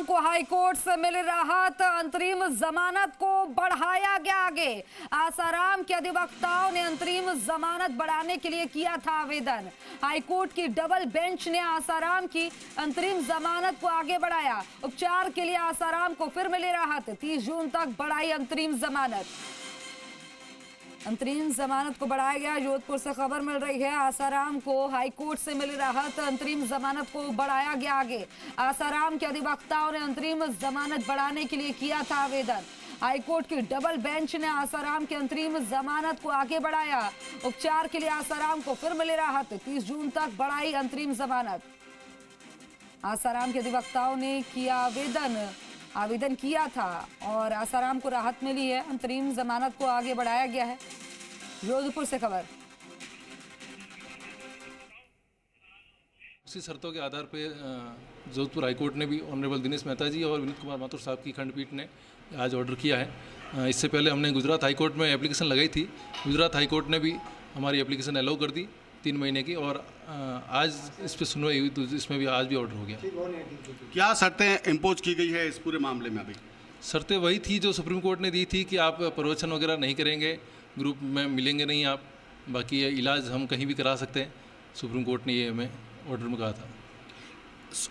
आसाराम को हाईकोर्ट से मिली राहत, अंतरिम जमानत को बढ़ाया गया आगे। आसाराम के अधिवक्ताओं ने अंतरिम जमानत बढ़ाने के लिए किया था आवेदन। हाईकोर्ट की डबल बेंच ने आसाराम की अंतरिम जमानत को आगे बढ़ाया। उपचार के लिए आसाराम को फिर मिली राहत, 30 जून तक बढ़ाई अंतरिम जमानत। अंतरिम जमानत को बढ़ाया गया। जोधपुर से खबर मिल रही है, आसाराम को हाईकोर्ट से मिली राहत, अंतरिम जमानत को बढ़ाया गया आगे। आसाराम के अधिवक्ताओं ने अंतरिम जमानत बढ़ाने के लिए किया था आवेदन। हाईकोर्ट की डबल बेंच ने आसाराम की अंतरिम जमानत को आगे बढ़ाया। उपचार के लिए आसाराम को फिर मिली राहत, 30 जून तक बढ़ाई अंतरिम जमानत। आसाराम के अधिवक्ताओं ने किया आवेदन किया था और आसाराम को राहत मिली है। अंतरिम जमानत को आगे बढ़ाया गया है। जोधपुर से खबर। उसी शर्तों के आधार पर जोधपुर हाईकोर्ट ने भी ऑनरेबल दिनेश मेहता जी और विनीत कुमार माथुर साहब की खंडपीठ ने आज ऑर्डर किया है। इससे पहले हमने गुजरात हाईकोर्ट में एप्लीकेशन लगाई थी। गुजरात हाईकोर्ट ने भी हमारी एप्लीकेशन अलाउ कर दी 3 महीने की, और आज इस पर सुनवाई हुई तो इसमें भी आज भी ऑर्डर हो गया। क्या शर्तें इम्पोज की गई है इस पूरे मामले में? अभी शर्तें वही थी जो सुप्रीम कोर्ट ने दी थी कि आप प्रवचन वगैरह नहीं करेंगे, ग्रुप में मिलेंगे नहीं आप, बाकी इलाज हम कहीं भी करा सकते हैं। सुप्रीम कोर्ट ने ये हमें ऑर्डर में कहा था।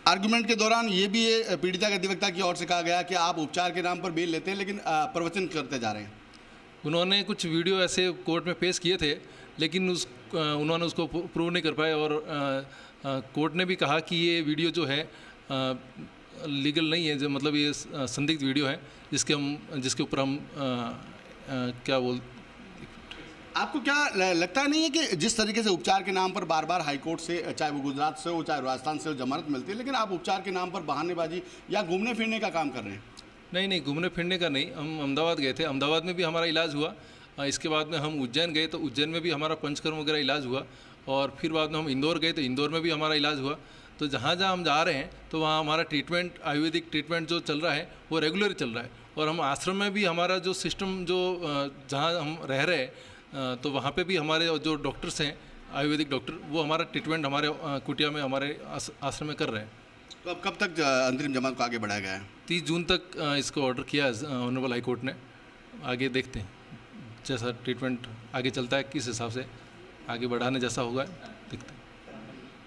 आर्गुमेंट के दौरान ये भी पीड़िता के अधिवक्ता की ओर से कहा गया कि आप उपचार के नाम पर बेल लेते हैं लेकिन प्रवचन करते जा रहे हैं। उन्होंने कुछ वीडियो ऐसे कोर्ट में पेश किए थे, लेकिन उन्होंने उसको प्रूव नहीं कर पाए, और कोर्ट ने भी कहा कि ये वीडियो जो है लीगल नहीं है, जो मतलब ये संदिग्ध वीडियो है जिसके ऊपर हम क्या बोल। आपको क्या लगता नहीं है कि जिस तरीके से उपचार के नाम पर बार बार हाईकोर्ट से, चाहे वो गुजरात से हो चाहे राजस्थान से हो, जमानत मिलती है, लेकिन आप उपचार के नाम पर बहानेबाजी या घूमने फिरने का काम कर रहे हैं? नहीं, घूमने फिरने का नहीं। हम अहमदाबाद गए थे, अहमदाबाद में भी हमारा इलाज हुआ। इसके बाद में हम उज्जैन गए तो उज्जैन में भी हमारा पंचकर्म वगैरह इलाज हुआ, और फिर बाद में हम इंदौर गए तो इंदौर में भी हमारा इलाज हुआ। तो जहाँ जहाँ हम जा रहे हैं तो वहाँ हमारा ट्रीटमेंट, आयुर्वेदिक ट्रीटमेंट जो चल रहा है वो रेगुलर चल रहा है। और हम आश्रम में भी हमारा जो सिस्टम जो जहाँ हम रह रहे हैं तो वहाँ पे भी हमारे जो डॉक्टर्स हैं आयुर्वेदिक डॉक्टर, वो हमारा ट्रीटमेंट हमारे कुटिया में हमारे आश्रम में कर रहे हैं। तो अब कब तक अंतरिम जमानत को आगे बढ़ाया गया है? 30 जून तक इसको ऑर्डर किया है ऑनरेबल हाईकोर्ट ने। आगे देखते हैं जैसा ट्रीटमेंट आगे चलता है, किस हिसाब से आगे बढ़ाने जैसा होगा देखते हैं।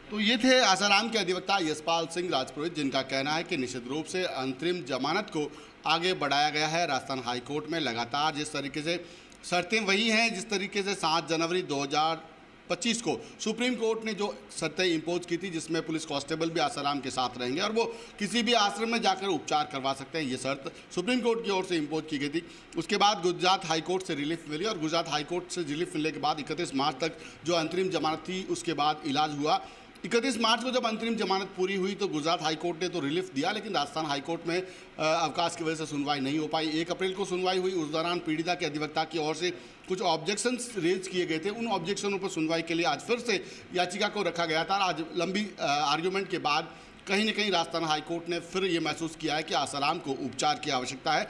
तो ये थे आसाराम के अधिवक्ता यशपाल सिंह राजपुरोहित, जिनका कहना है कि निश्चित रूप से अंतरिम जमानत को आगे बढ़ाया गया है। राजस्थान हाईकोर्ट में लगातार जिस तरीके से शर्तें वही हैं जिस तरीके से 7 जनवरी 2025 को सुप्रीम कोर्ट ने जो शर्तें इम्पोज की थी, जिसमें पुलिस कांस्टेबल भी आसाराम के साथ रहेंगे और वो किसी भी आश्रम में जाकर उपचार करवा सकते हैं, ये शर्त सुप्रीम कोर्ट की ओर से इम्पोज की गई थी। उसके बाद गुजरात हाईकोर्ट से रिलीफ मिली, और गुजरात हाईकोर्ट से रिलीफ मिलने के बाद 31 मार्च तक जो अंतरिम जमानत थी उसके बाद इलाज हुआ। 31 मार्च को जब अंतरिम जमानत पूरी हुई तो गुजरात हाईकोर्ट ने तो रिलीफ दिया, लेकिन राजस्थान हाईकोर्ट में अवकाश की वजह से सुनवाई नहीं हो पाई। 1 अप्रैल को सुनवाई हुई। उस दौरान पीड़िता के अधिवक्ता की ओर से कुछ ऑब्जेक्शंस रेज किए गए थे। उन ऑब्जेक्शनों पर सुनवाई के लिए आज फिर से याचिका को रखा गया था। आज लंबी आर्ग्यूमेंट के बाद कहीं न कहीं राजस्थान हाईकोर्ट ने फिर ये महसूस किया है कि आसाराम को उपचार की आवश्यकता है।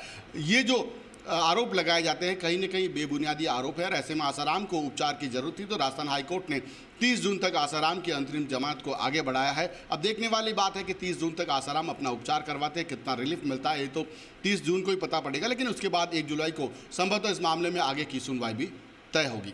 ये जो आरोप लगाए जाते हैं कहीं न कहीं बेबुनियादी आरोप है, और ऐसे में आसाराम को उपचार की जरूरत थी। तो राजस्थान हाईकोर्ट ने 30 जून तक आसाराम की अंतरिम जमानत को आगे बढ़ाया है। अब देखने वाली बात है कि 30 जून तक आसाराम अपना उपचार करवाते हैं, कितना रिलीफ मिलता है ये तो 30 जून को ही पता पड़ेगा, लेकिन उसके बाद 1 जुलाई को संभवतः इस मामले में आगे की सुनवाई भी तय होगी।